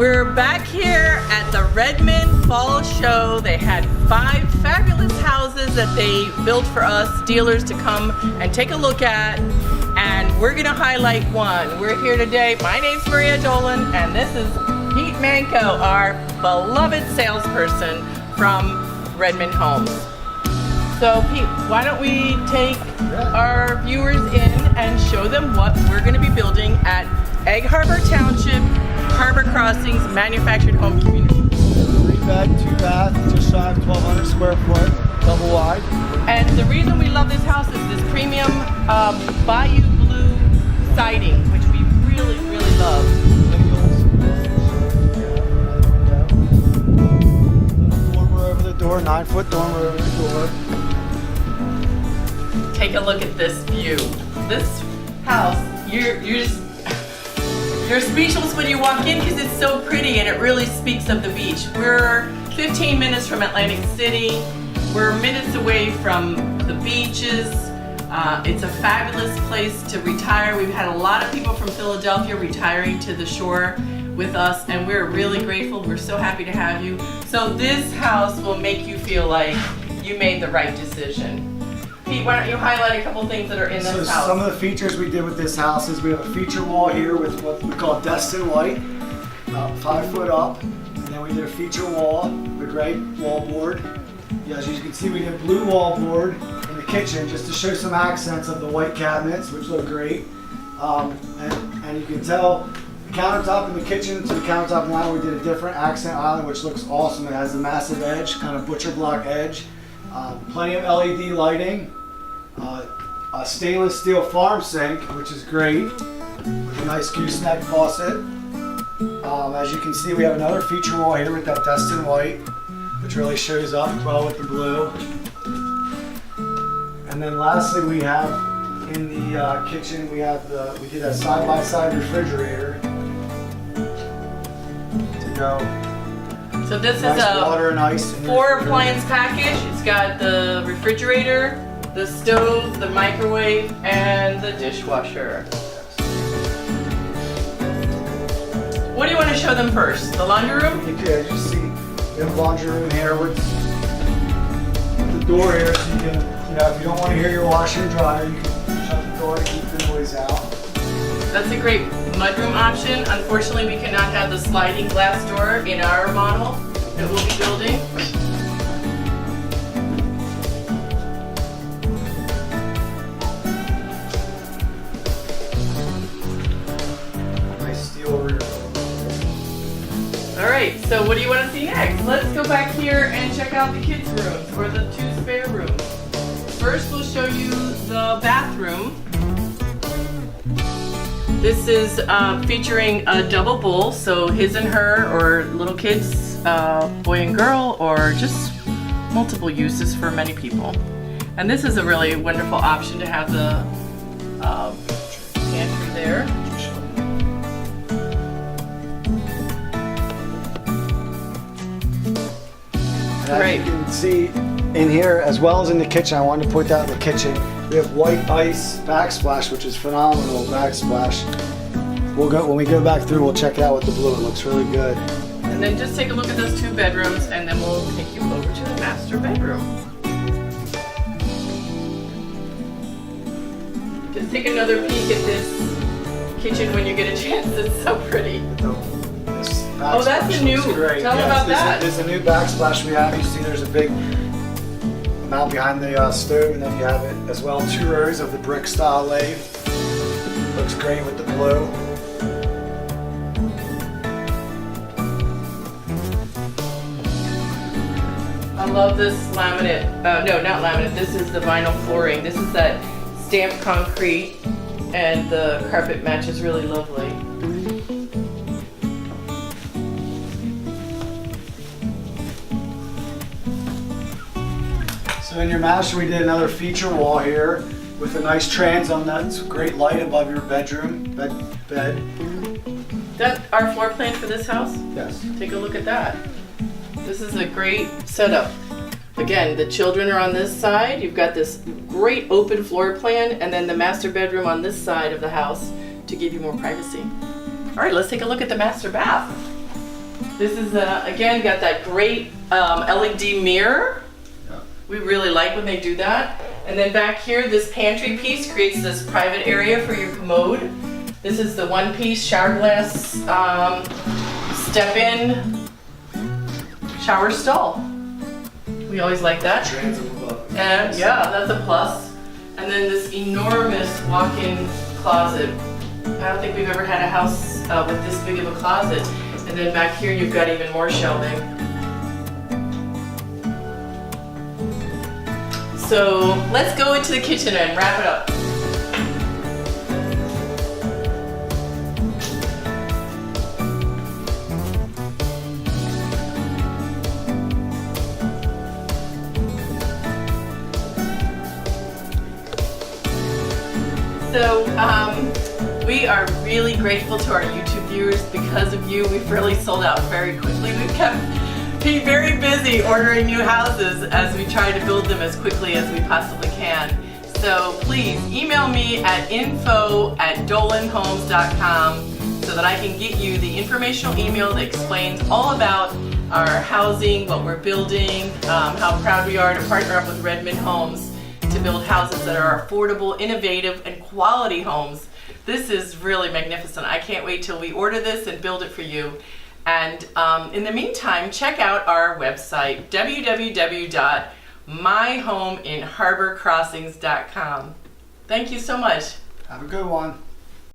We're back here at the Redmond Fall Show. They had 5 fabulous houses that they built for us dealers to come and take a look at, and we're gonna highlight one. We're here today. My name's Maria Dolan, and this is Pete Manco, our beloved salesperson from Redmond Homes. So Pete, why don't we take our viewers in and show them what we're gonna be building at Egg Harbor Township, Harbor Crossings Manufactured Home Community. 3-bed, 2-bath, just shy of 1,200 square foot, double wide. And the reason we love this house is this premium Bayou Blue siding, which we really, really love. Dormer over the door, 9-foot dormer over the door. Take a look at this view. This house, you're speechless when you walk in because it's so pretty and it really speaks of the beach. We're 15 minutes from Atlantic City. We're minutes away from the beaches. It's a fabulous place to retire. We've had a lot of people from Philadelphia retiring to the shore with us, and we're really grateful. We're so happy to have you. So this house will make you feel like you made the right decision. Pete, why don't you highlight a couple things that are in this house? Some of the features we did with this house is we have a feature wall here with what we call Destin White, about 5 foot up. And then we did a feature wall with gray wall board. As you can see, we did blue wall board in the kitchen just to show some accents of the white cabinets, which look great. And you can tell the countertop in the kitchen to the countertop now, we did a different accent island, which looks awesome. It has a massive edge, kind of butcher block edge. Plenty of LED lighting. A stainless steel farm sink, which is great, with a nice gooseneck faucet. As you can see, we have another feature wall here with that Destin White, which really shows up well with the blue. And then lastly, we have in the kitchen, we did a side-by-side refrigerator to go. So this nice is a water and ice 4 appliance package. It's got the refrigerator, the stove, the microwave, and the dishwasher. What do you want to show them first? The laundry room? Yeah, you see we have a laundry room here with the door here, so you can, if you don't want to hear your washer and dryer, you can shut the door to keep the noise out. That's a great mudroom option. Unfortunately, we cannot have the sliding glass door in our model that we'll be building. Nice steel roof. All right, so what do you want to see next? Let's go back here and check out the kids' rooms, or the 2 spare rooms. First, we'll show you the bathroom. This is featuring a double bowl, so his and her, or little kids, boy and girl, or just multiple uses for many people. And this is a really wonderful option to have the pantry there. As you can see in here, as well as in the kitchen, I wanted to point out in the kitchen, we have white ice backsplash, which is phenomenal backsplash. When we go back through, we'll check it out with the blue. It looks really good. And then just take a look at those 2 bedrooms, and then we'll take you over to the master bedroom. Just take another peek at this kitchen when you get a chance. It's so pretty. Oh, that's a new. Tell me about that. There's a new backsplash we have. You see, there's a big amount behind the stove, and then you have it as well. 2 rows of the brick style lathe. Looks great with the blue. I love this laminate. No, not laminate. This is the vinyl flooring. This is that stamped concrete, and the carpet matches really lovely. So in your master, we did another feature wall here with a nice transom. That's a great light above your bedroom bed. That our floor plan for this house? Yes. Take a look at that. This is a great setup. Again, the children are on this side. You've got this great open floor plan, and then the master bedroom on this side of the house to give you more privacy. All right, let's take a look at the master bath. This is, again, got that great LED mirror. Yeah. We really like when they do that. And then back here, this pantry piece creates this private area for your commode. This is the one-piece shower glass step-in shower stall. We always like that. Transom above. And yeah, that's a plus. And then this enormous walk-in closet. I don't think we've ever had a house with this big of a closet. And then back here you've got even more shelving. So let's go into the kitchen and wrap it up. So we are really grateful to our YouTube viewers. Because of you, we've really sold out very quickly. We've kept very busy ordering new houses as we try to build them as quickly as we possibly can. So please email me at info@dolanhomes.com so that I can get you the informational email that explains all about our housing, what we're building, how proud we are to partner up with Redmond Homes to build houses that are affordable, innovative, and quality homes. This is really magnificent. I can't wait till we order this and build it for you. And in the meantime, check out our website, www.myhomeinharborcrossings.com. Thank you so much. Have a good one.